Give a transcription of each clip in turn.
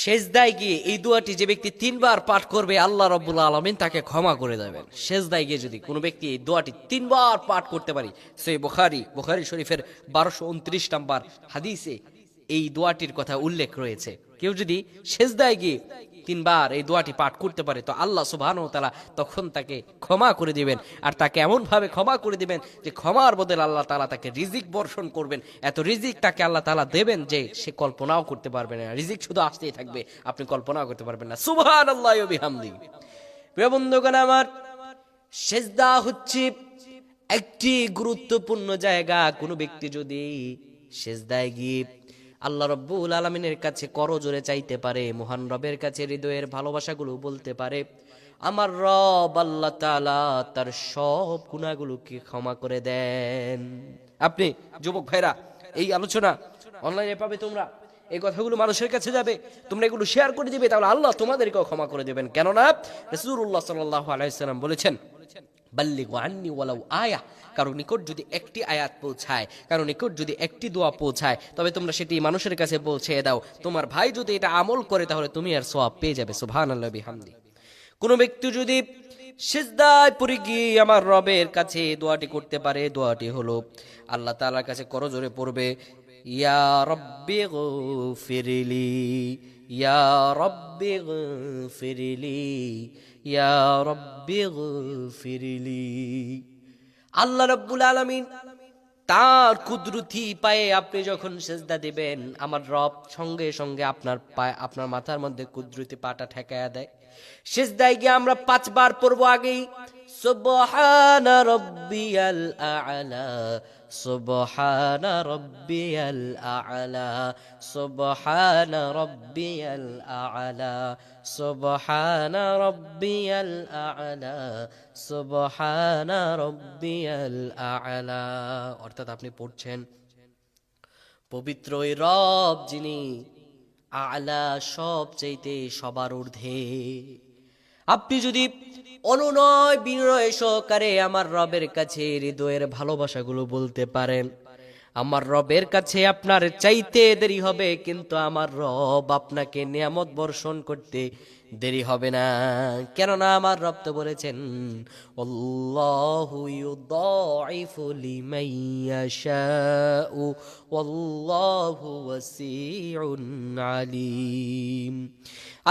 সেজদায় গিয়ে এই দোয়াটি যে ব্যক্তি ৩ বার পাঠ করবে আল্লাহ রাব্বুল আলামিন তাকে ক্ষমা করে দেবেন। সেজদায় গিয়ে যদি কোনো ব্যক্তি এই দোয়াটি ৩ বার পাঠ করতে পারে, সহিহ বুখারী শরীফের ১২২৯ নম্বর হাদিসে এই দোয়াটির কথা উল্লেখ রয়েছে। কেউ যদি সেজদায় গিয়ে ৩ বার এই দোয়াটি পাঠ করতে পারে তো আল্লাহ সুবহানাহু ওয়া তাআলা তখন তাকে ক্ষমা করে দিবেন। আর তাকে এমন ভাবে ক্ষমা করে দিবেন যে ক্ষমার বদলে আল্লাহ তাআলা তাকে রিজিক বর্ষণ করবেন। এত রিজিক তাকে আল্লাহ তাআলা দেবেন যে সে কল্পনাও করতে পারবে না। রিজিক শুধু আসতেই থাকবে, আপনি কল্পনাও করতে পারবেন না। সুবহানাল্লাহি ওয়া বিহামদিহি। প্রিয় বন্ধুগণ আমার, সেজদা হচ্ছে একটি গুরুত্বপূর্ণ জায়গা। কোনো ব্যক্তি যদি সেজদায় গিয়ে আল্লাহ রাব্বুল আলামিনের কাছে করজোরে চাইতে পারে, মহান রবের কাছে হৃদয়ের ভালোবাসাগুলো বলতে পারে, আমার রব আল্লাহ তাআলা তার সব গুনাহগুলোকে ক্ষমা করে দেন। আপনি যুবক ভাইরা এই আলোচনা অনলাইনে পাবে, তোমরা এই কথাগুলো মানুষের কাছে যাবে, তোমরা এগুলো শেয়ার করে দিবে, তাহলে আল্লাহ তোমাদেরকেও ক্ষমা করে দেবেন। কেননা রাসূলুল্লাহ সাল্লাল্লাহু আলাইহি সাল্লাম বলেছেন, বাল্লিগু আন্নি ওয়ালাউ আয়া, কারো নিকট যদি একটি আয়াত পৌঁছায়, কারো নিকট যদি একটি দোয়া পৌঁছায়, তবে তোমরা সেটি মানুষের কাছে পৌঁছে দাও। তোমার ভাই যদি এটা আমল করে তাহলে তুমি আর সওয়াব পেয়ে যাবে। সুবহানাল্লাহি বিহামদি। কোন ব্যক্তি যদি সিজদায় পড়ে গিয়ে আমার রবের কাছে দোয়াটি করতে পারে, দোয়াটি হলো আল্লাহ তাআলার কাছে করজোরে পড়বে, ইয়া রব্বি গফিরলি, ইয়া রব্বি গফিরলি, ইয়া রব্বি গফিরলি। আল্লাহ রাব্বুল আলামিন তার কুদরতি পায়ে আপনি যখন সেজদা দিবেন, আমার রব সঙ্গে সঙ্গে আপনার পায়ে, আপনার মাথার মধ্যে কুদরতি পাটা ঠেকায়া দেয়। সেজদায় গিয়ে আমরা 5 বার পড়বো। আগেই সুবহানা রাব্বিয়াল আ'লা, সুবহানা রাব্বিয়াল আ'লা, সুবহানা রাব্বিয়াল আ'লা, সুবহানা রাব্বিয়াল আ'লা, সুবহানা রাব্বিয়াল আ'লা। অর্থাৎ আপনি পড়ছেন, পবিত্র ওই রব যিনি আ'লা, সব চাইতে সবার ঊর্ধ্বে। আপনি যদি অনুনয় বিনয় সহকারে আমার রবের কাছে হৃদয়ের ভালোবাসাগুলো বলতে পারেন, আমার রবের কাছে আপনার চাইতে দেরি হবে, কিন্তু আমার রব আপনাকে নিয়ামত বর্ষণ করতে দেরি হবে না। কেননা আমার রব তো বলেছেন, আল্লাহু ইউদাইফু লিমান ইয়াশাউ ওয়াল্লাহু ওয়াসিউন আলিম।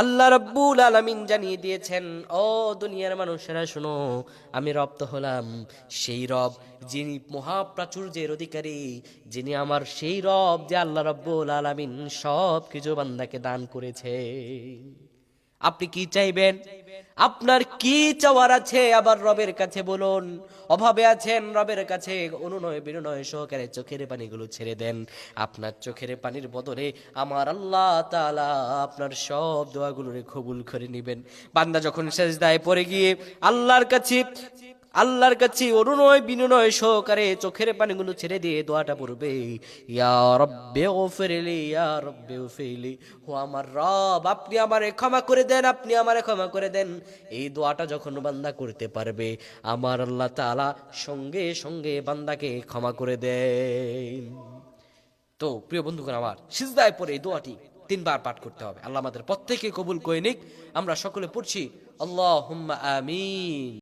আল্লাহ রাব্বুল আলামিন জানিয়ে দিয়েছেন, ও দুনিয়ার মানুষেরা শোনো, আমি রব তো হলাম সেই রব যিনি মহাপ্রাচুর্যের অধিকারী, যিনি আমার সেই রব যে আল্লাহ রাব্বুল আলামিন সব কিছু বান্দাকে দান করেছে। আপনি কি চাইবেন? আপনার কি চাওয়ার আছে আবার রবের কাছে বলুন। অভাবে আছেন, রবের কাছে অনুনয় বিনয় সহকারে চোখের পানিগুলো ছেড়ে দেন। আপনার চোখের পানির বদলে আমার আল্লাহ তাআলা আপনার সব দোয়াগুলোরে কবুল করে নেবেন। বান্দা যখন সেজদায় পড়ে গিয়ে আল্লাহর কাছে অনুনয় বিনয় সহকারে চোখের পানিগুলো ছেড়ে দিয়ে দোয়াটা পড়বে, ইয়া রব্বি গফিরলি, ইয়া রব্বি গফিরলি, ও আমার রব আপনি আমারে ক্ষমা করে দেন, আপনি আমারে ক্ষমা করে দেন। এই দোয়াটা যখন বান্দা করতে পারবে, আমার আল্লাহ তাআলা সঙ্গে সঙ্গে বান্দাকে ক্ষমা করে দেন। তো প্রিয় বন্ধুগণ আমার, সিজদায় পড়ে এই দোয়াটি 3 বার পাঠ করতে হবে। আল্লাহ আমাদের প্রত্যেককে কবুল করে নিক। আমরা সকলে পড়ছি, আল্লাহুম্মা আমিন।